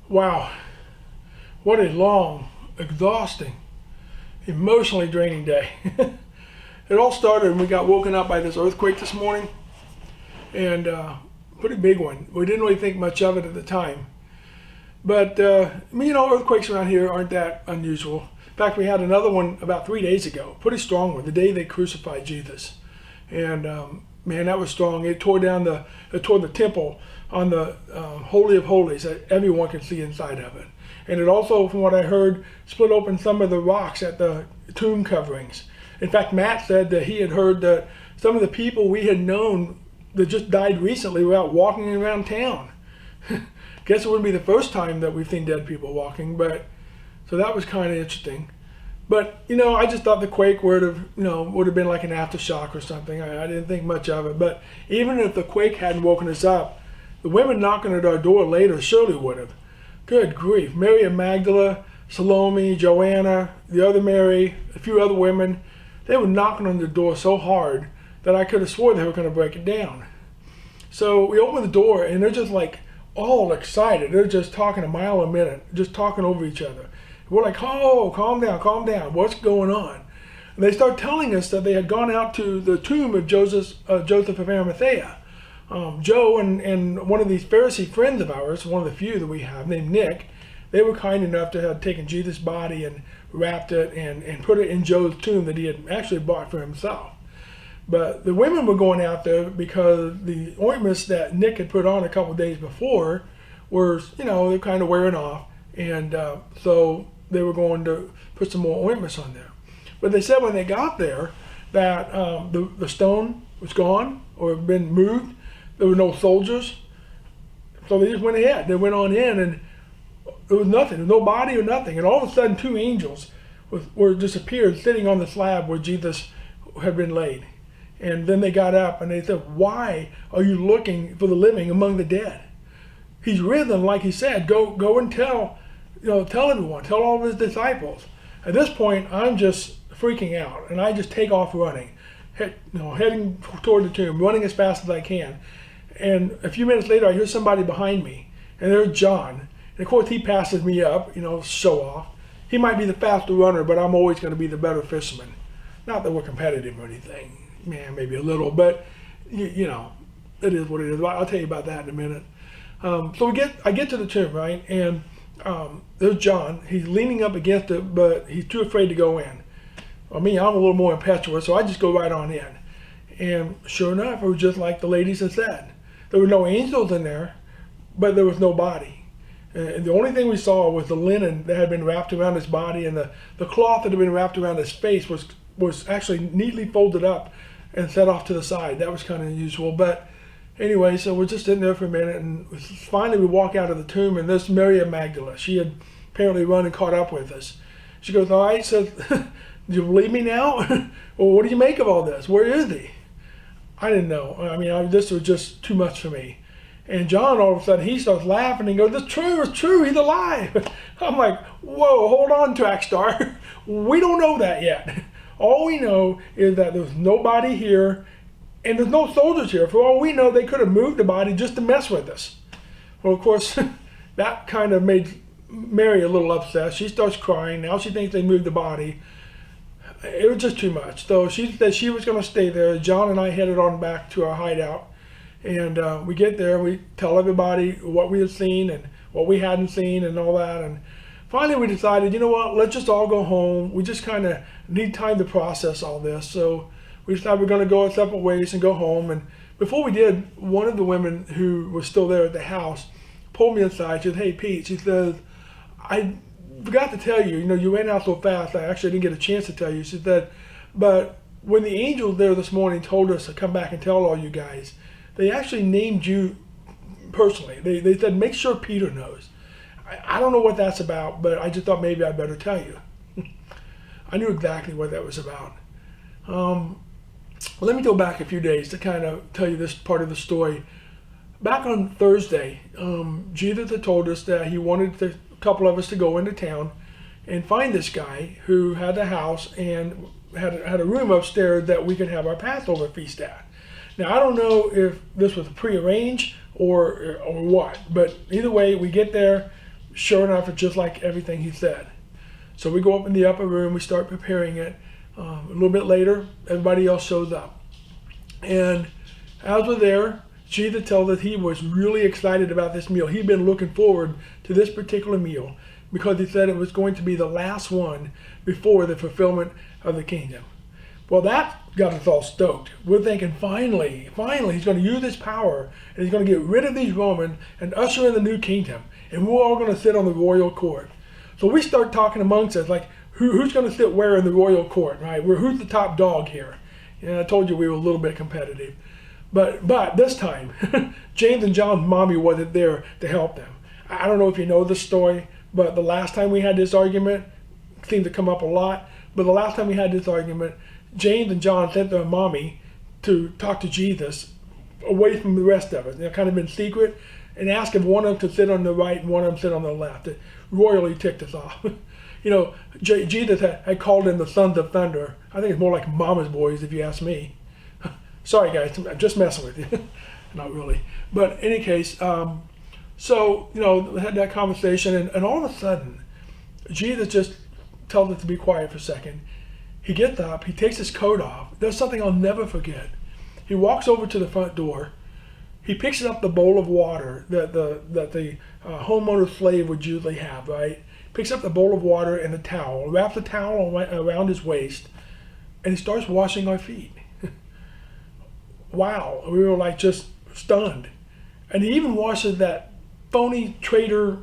Wow, what a long, exhausting, emotionally draining day. It all started when we got woken up by this earthquake this morning, and pretty big one. We didn't really think much of it at the time. But, earthquakes around here aren't that unusual. In fact, we had another one about 3 days ago, pretty strong one, the day they crucified Jesus. And man, that was strong. It tore the temple on the Holy of Holies that everyone could see inside of it. And it also, from what I heard, split open some of the rocks at the tomb coverings. In fact, Matt said that he had heard that some of the people we had known that just died recently were out walking around town. Guess it wouldn't be the first time that we've seen dead people walking, but so that was kind of interesting. But I just thought the quake would have been like an aftershock or something. I didn't think much of it. But even if the quake hadn't woken us up, the women knocking at our door later surely would have. Good grief! Mary of Magdala, Salome, Joanna, the other Mary, a few other women, they were knocking on the door so hard that I could have swore they were going to break it down. So we opened the door and they're just like all excited. They're just talking a mile a minute, just talking over each other. We're like, oh, calm down, what's going on? And they start telling us that they had gone out to the tomb of Joseph of Arimathea. Joe and one of these Pharisee friends of ours, one of the few that we have, named Nick, they were kind enough to have taken Jesus' body and wrapped it and put it in Joe's tomb that he had actually bought for himself. But the women were going out there because the ointments that Nick had put on a couple of days before were, they're kind of wearing off. And so they were going to put some more ointments on there. But they said when they got there that the stone was gone or had been moved. There were no soldiers. So they just went ahead. They went on in and there was nothing. There was no body or nothing. And all of a sudden, two angels were disappeared sitting on the slab where Jesus had been laid. And then they got up and they said, why are you looking for the living among the dead? He's risen, like he said. Go and tell everyone. Tell all of his disciples. At this point, I'm just freaking out. And I just take off running. Heading toward the tomb, running as fast as I can. And a few minutes later, I hear somebody behind me. And there's John. And of course, he passes me up, show off. He might be the faster runner, but I'm always going to be the better fisherman. Not that we're competitive or anything. Man, maybe a little, but it is what it is. I'll tell you about that in a minute. So I get to the tomb, right? And there's John. He's leaning up against it, but he's too afraid to go in. I'm a little more impetuous, so I just go right on in. And sure enough, it was just like the ladies had said. There were no angels in there, but there was no body. And the only thing we saw was the linen that had been wrapped around his body, and the cloth that had been wrapped around his face was actually neatly folded up and set off to the side. That was kind of unusual. But anyway, so we're just sitting there for a minute, and finally we walk out of the tomb, and there's Mary of Magdala. She had apparently run and caught up with us. She goes, all right, so do you believe me now? Well, what do you make of all this? Where is he? I didn't know. This was just too much for me. And John, all of a sudden, he starts laughing and goes, it's true, he's alive. I'm like, whoa, hold on, track star. We don't know that yet. All we know is that there's nobody here and there's no soldiers here. For all we know, they could have moved the body just to mess with us. Well, of course, that kind of made Mary a little upset. She starts crying. Now she thinks they moved the body. It was just too much. So she said she was going to stay there. John and I headed on back to our hideout. And we get there, we tell everybody what we had seen and what we hadn't seen and all that. And finally we decided, let's just all go home. We just kind of need time to process all this. So we decided we're going to go our separate ways and go home. And before we did, one of the women who was still there at the house pulled me aside. She said, hey, Pete, she says, I forgot to tell you, you ran out so fast, I actually didn't get a chance to tell you. She said, but when the angels there this morning told us to come back and tell all you guys, they actually named you personally. They said, make sure Peter knows. I don't know what that's about, but I just thought maybe I'd better tell you. I knew exactly what that was about. Let me go back a few days to kind of tell you this part of the story. Back on Thursday, Jesus had told us that he wanted a couple of us to go into town and find this guy who had a house and had a room upstairs that we could have our Passover feast at. Now, I don't know if this was prearranged or what, but either way, we get there. sure enough, it's just like everything he said. So we go up in the upper room, we start preparing it. A little bit later, everybody else shows up. And as we're there, Jesus tells us he was really excited about this meal. He'd been looking forward to this particular meal because he said it was going to be the last one before the fulfillment of the kingdom. Well, that got us all stoked. We're thinking, finally, he's going to use his power and he's going to get rid of these Romans and usher in the new kingdom. And we're all going to sit on the royal court. So we start talking amongst us, like, who's going to sit where in the royal court, right? Who's the top dog here? And I told you we were a little bit competitive. But this time, James and John's mommy wasn't there to help them. I don't know if you know this story, but the last time we had this argument, it seemed to come up a lot, but the last time we had this argument, James and John sent their mommy to talk to Jesus away from the rest of us, kind of in secret, and ask if one of them could sit on the right and one of them sit on the left. It royally ticked us off. Jesus had called them the sons of thunder. I think it's more like mama's boys, if you ask me. Sorry, guys, I'm just messing with you. Not really. But in any case, we had that conversation, and all of a sudden, Jesus just tells us to be quiet for a second. He gets up, he takes his coat off, does something I'll never forget. He walks over to the front door, he picks up the bowl of water that the homeowner slave would usually have, right? Picks up the bowl of water and the towel, wraps the towel around his waist, and he starts washing our feet. Wow, we were like just stunned. And he even washes that phony traitor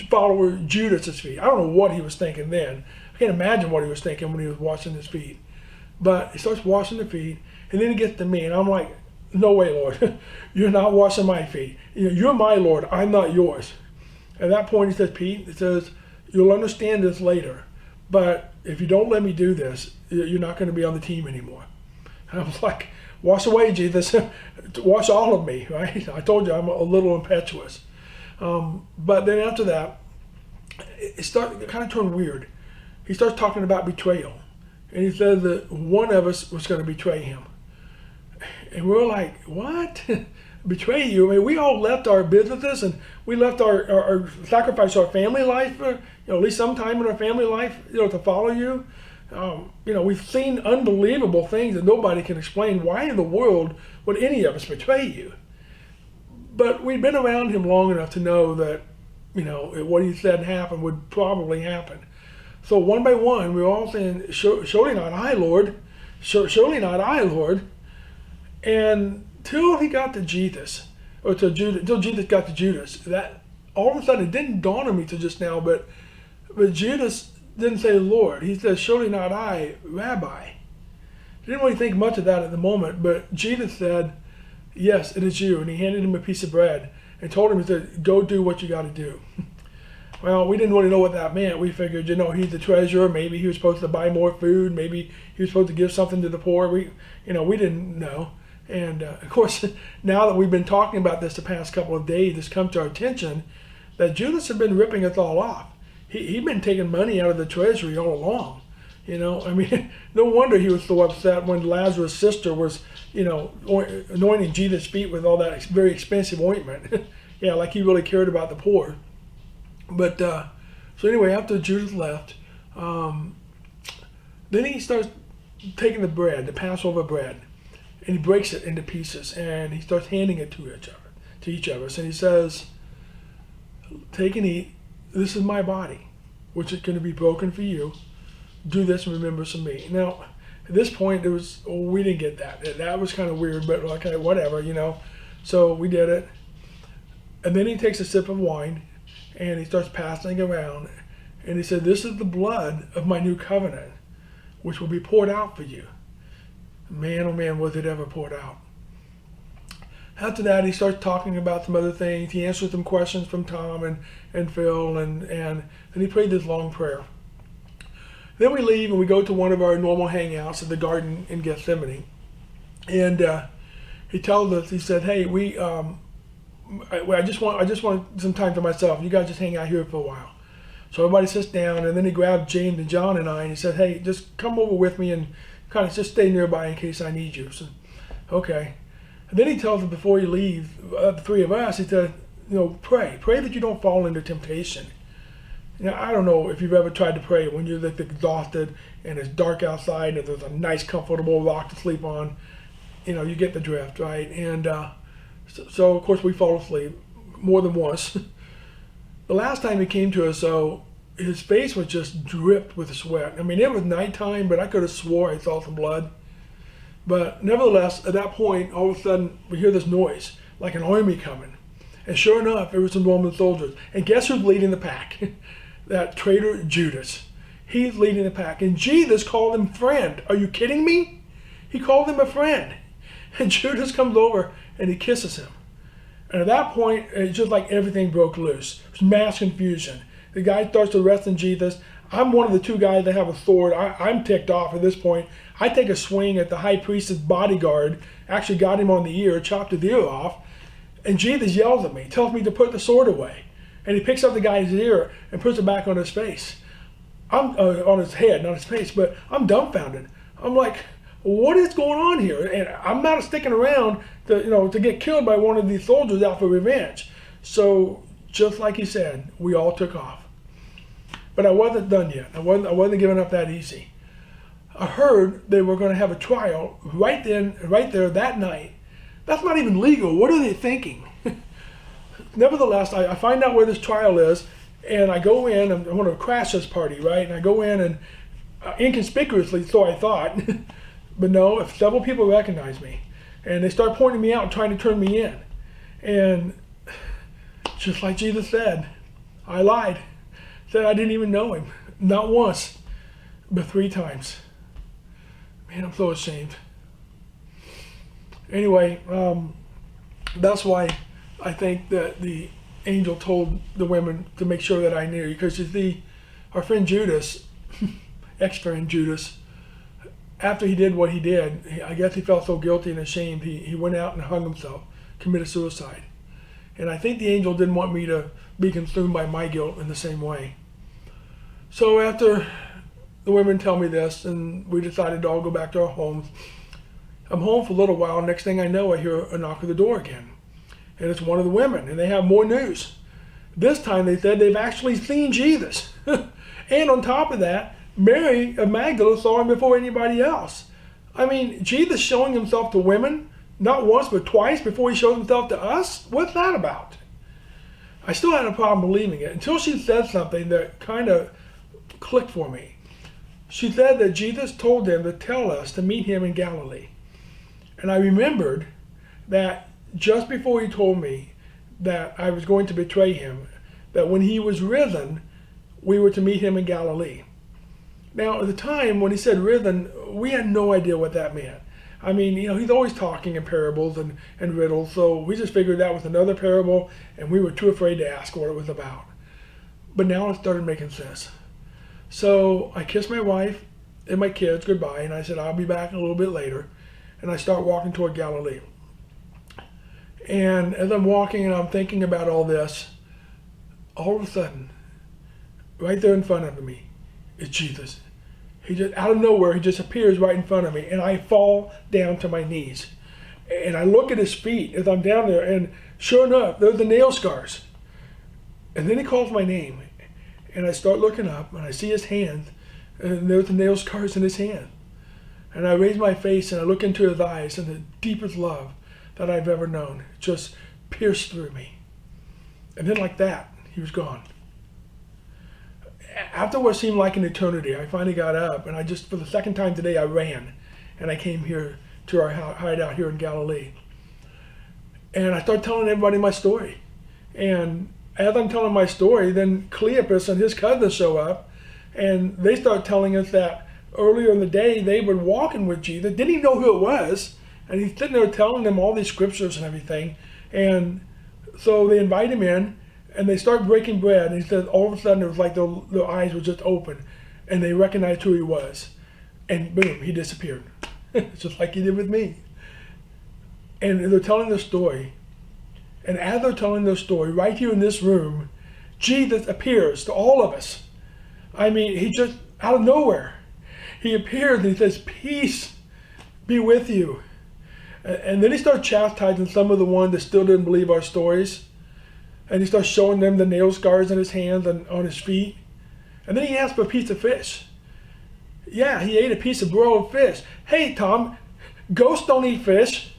follower Judas's feet. I don't know what he was thinking then. I can't imagine what he was thinking when he was washing his feet. But he starts washing the feet, and then he gets to me, and I'm like, no way, Lord. You're not washing my feet. You're my Lord. I'm not yours. At that point, he says, Pete, it says, you'll understand this later, but if you don't let me do this, you're not going to be on the team anymore. And I was like, wash away, Jesus. Wash all of me, right? I told you I'm a little impetuous. But then after that, it kind of turned weird. He starts talking about betrayal. And he says that one of us was going to betray him. And we were like, what? Betray you? I mean, we all left our businesses and we left our sacrificed our family life, at least some time in our family life, to follow you. We've seen unbelievable things that nobody can explain. Why in the world would any of us betray you? But we'd been around him long enough to know that, what he said happened would probably happen. So one by one, we were all saying, surely not I, Lord. Surely not I, Lord. And till he got to Jesus, until Jesus got to Judas, that all of a sudden it didn't dawn on me till just now, but Judas didn't say Lord. He said, surely not I, Rabbi. He didn't really think much of that at the moment, but Jesus said, yes, it is you. And he handed him a piece of bread and told him, he said, go do what you got to do. Well, we didn't really know what that meant. We figured, he's the treasurer. Maybe he was supposed to buy more food. Maybe he was supposed to give something to the poor. We didn't know. And of course, now that we've been talking about this the past couple of days, it's come to our attention that Judas had been ripping us all off. He'd been taking money out of the treasury all along. No wonder he was so upset when Lazarus' sister was, anointing Jesus' feet with all that very expensive ointment. Yeah, like he really cared about the poor. But so anyway, after Judas left, then he starts taking the bread, the Passover bread, and he breaks it into pieces, and he starts handing it to each of us, and he says, "Take and eat. This is my body, which is going to be broken for you. Do this in remembrance of me." Now, at this point, we didn't get that. That was kind of weird, but okay, whatever, So we did it, and then he takes a sip of wine, and he starts passing around, and he said, "This is the blood of my new covenant, which will be poured out for you." Man, oh man, was it ever poured out. After that, he starts talking about some other things. He answered some questions from Tom and Phil, and then he prayed this long prayer. Then we leave and we go to one of our normal hangouts at the garden in Gethsemane. And he tells us, he said, "Hey, I just want some time to myself. You guys just hang out here for a while." So everybody sits down, and then he grabbed James and John and I, and he said, "Hey, just come over with me and kind of just stay nearby in case I need you." So, okay. And then he tells us before he leaves, the three of us, he said, pray. Pray that you don't fall into temptation. I don't know if you've ever tried to pray when you're like exhausted and it's dark outside and there's a nice comfortable rock to sleep on. You get the drift, right? And so of course we fall asleep more than once. The last time he came to us, though, his face was just dripped with sweat. I mean, it was nighttime, but I could have swore I saw some blood. But nevertheless, at that point, all of a sudden, we hear this noise, like an army coming. And sure enough, it was some Roman soldiers. And guess who's leading the pack? That traitor Judas. He's leading the pack. And Jesus called him friend. Are you kidding me? He called him a friend. And Judas comes over and he kisses him. And at that point, it's just like everything broke loose. It was mass confusion. The guy starts arresting Jesus. I'm one of the two guys that have a sword. I'm ticked off at this point. I take a swing at the high priest's bodyguard, actually got him on the ear, chopped his ear off, and Jesus yells at me, tells me to put the sword away. And he picks up the guy's ear and puts it back on his face. I'm on his head, not his face, but I'm dumbfounded. I'm like, what is going on here? And I'm not sticking around to get killed by one of these soldiers out for revenge. So just like he said, we all took off. But I wasn't done yet. I wasn't giving up that easy. I heard they were going to have a trial right there that night. That's not even legal. What are they thinking? Nevertheless, I find out where this trial is, and I go in. I want to crash this party, right? And I go in, and inconspicuously, so I thought, but no, if several people recognize me, and they start pointing me out and trying to turn me in. And just like Jesus said, I lied. Said I didn't even know him. Not once, but 3 times. Man, I'm so ashamed. Anyway, that's why I think that the angel told the women to make sure that I knew. Because you see, our friend Judas, ex-friend Judas, after he did what he did, I guess he felt so guilty and ashamed, he went out and hung himself, committed suicide. And I think the angel didn't want me to be consumed by my guilt in the same way. So after the women tell me this, and we decided to all go back to our homes, I'm home for a little while. Next thing I know, I hear a knock at the door again. And it's one of the women, and they have more news. This time they said they've actually seen Jesus. And on top of that, Mary of Magdala saw him before anybody else. I mean, Jesus showing himself to women, not once but twice before he showed himself to us? What's that about? I still had a problem believing it until she said something that kind of clicked for me. She said that Jesus told them to tell us to meet him in Galilee. And I remembered that just before he told me that I was going to betray him, that when he was risen, we were to meet him in Galilee. Now, at the time when he said risen, we had no idea what that meant. I mean, he's always talking in parables and riddles, so we just figured that was another parable, and we were too afraid to ask what it was about. But now it started making sense. So I kissed my wife and my kids goodbye, and I said, I'll be back a little bit later. And I start walking toward Galilee. And as I'm walking and I'm thinking about all this, all of a sudden, right there in front of me, is Jesus. He just, out of nowhere, he just appears right in front of me, and I fall down to my knees. And I look at his feet as I'm down there, and sure enough, there's the nail scars. And then he calls my name, and I start looking up, and I see his hand, and there's the nail scars in his hand. And I raise my face, and I look into his eyes, and the deepest love that I've ever known just pierced through me. And then like that, he was gone. After what seemed like an eternity, I finally got up, and I just, for the second time today, I ran. And I came here to our hideout here in Galilee. And I started telling everybody my story. And as I'm telling my story, then Cleopas and his cousins show up, and they start telling us that earlier in the day, they were walking with Jesus, didn't even know who it was, and he's sitting there telling them all these scriptures and everything. And so they invite him in, and they start breaking bread, and he says all of a sudden it was like their eyes were just open, and they recognized who he was. And boom, he disappeared. Just like he did with me. And they're telling their story. And as they're telling their story, right here in this room, Jesus appears to all of us. I mean, he just, out of nowhere, he appears and he says, peace be with you. And then he started chastising some of the ones that still didn't believe our stories. And he starts showing them the nail scars on his hands and on his feet. And then he asked for a piece of fish. Yeah, he ate a piece of broiled fish. Hey, Tom, ghosts don't eat fish.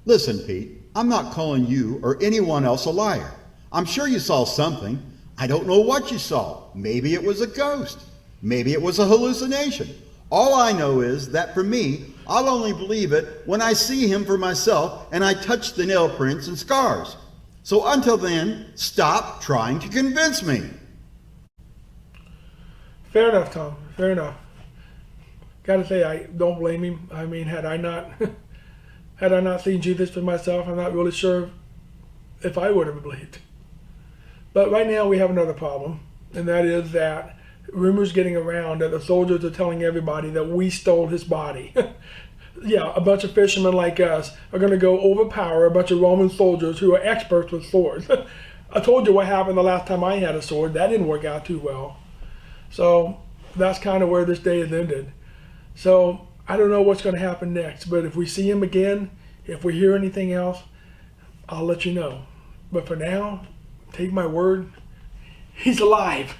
Listen, Pete, I'm not calling you or anyone else a liar. I'm sure you saw something. I don't know what you saw. Maybe it was a ghost. Maybe it was a hallucination. All I know is that for me, I'll only believe it when I see him for myself and I touch the nail prints and scars. So until then, stop trying to convince me. Fair enough, Tom. Fair enough. Gotta say, I don't blame him. I mean, had I not seen Jesus for myself, I'm not really sure if I would have believed. But right now we have another problem, and that is that rumors getting around that the soldiers are telling everybody that we stole his body. Yeah, a bunch of fishermen like us are going to go overpower a bunch of Roman soldiers who are experts with swords. I told you what happened the last time I had a sword. That didn't work out too well. So that's kind of where this day has ended. So I don't know what's going to happen next, but if we see him again, if we hear anything else, I'll let you know. But for now, take my word, he's alive.